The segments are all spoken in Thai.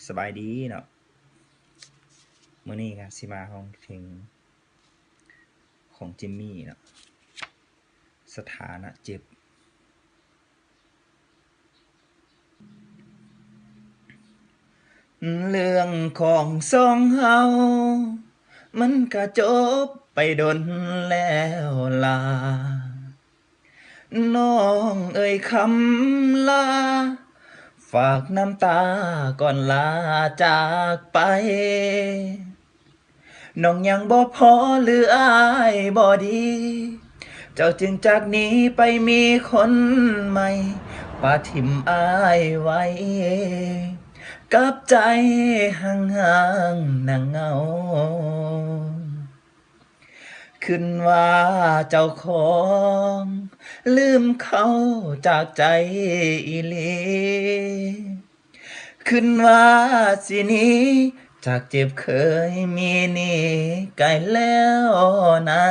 สบายดีเนาะมื้อนี้ก็สิมาร้องเพลงของจิมมี่เนาะสถานะเจ็บเรื่องของสองเฮามันก็จบไปดนแล้วล่ะน้องเอ่ยคำลาฝากน้ำตาก่อนลาจากไปน้องยังบ่พอหรืออายบ่ดี เจ้าจึงจากนี้ไปมีคนใหม่ปาทิมอายไว้ กับใจห่างๆนั่งเหงา ขึ้นว่าเจ้าของลืมเขาจากใจอีหลี ขึ้นว่าสิหนี้จากเจ็บเคยมีนี่ไกลแล้วนะ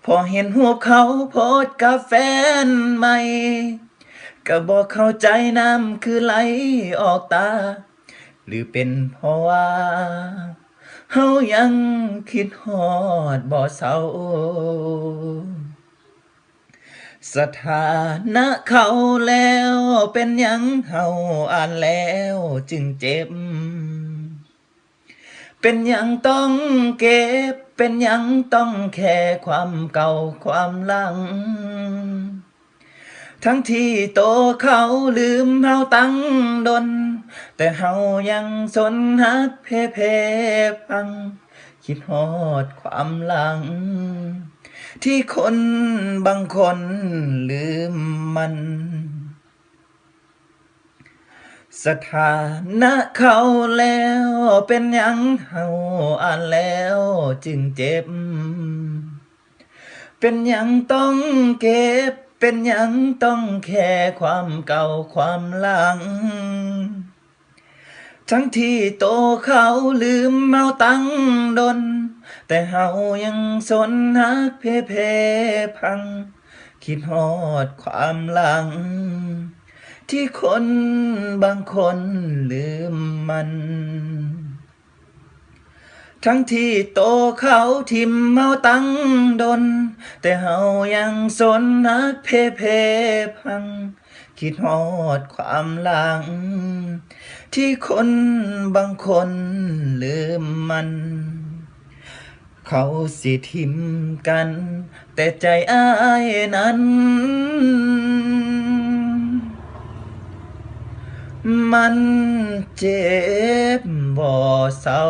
พอเห็นรูปเขาโพสต์กับแฟนใหม่ก็บอกเข้าใจน้ำคือไหลออกตา หรือเป็นเพราะว่าเฮายังคิดฮอดบ่เศร้า สถานะเขาแล้วเป็นหยังเฮาอ่านแล้วจึงเจ็บ เป็นหยังต้องเก็บ เป็นหยังต้องแค่ความเก่าความหลัง ทั้งที่โตเขาลืมเฮาตั้งดน แต่เฮายังสนฮักเพพัง คิดฮอดความหลัง ที่คนบางคนลืมมัน สถานะเขาแล้วเป็นหยังเฮาอ่านแล้วจึงเจ็บ เป็นหยังต้องเก็บ เป็นหยังต้องแค่ความเก่าความหลัง ทั้งที่โตเขาลืมเมาตั้งดน แต่เฮายังสนฮักเพพัง คิดฮอดความหลัง ที่คนบางคนลืมมัน ทั้งที่โตเขาทิมเมาตั้งดน แต่เฮายังสนฮักเพพัง คิดฮอดความหลัง ที่คนบางคนลืมมัน เขาสิทิมกัน แต่ใจอ้ายนั้นมันเจ็บบ่เศร้า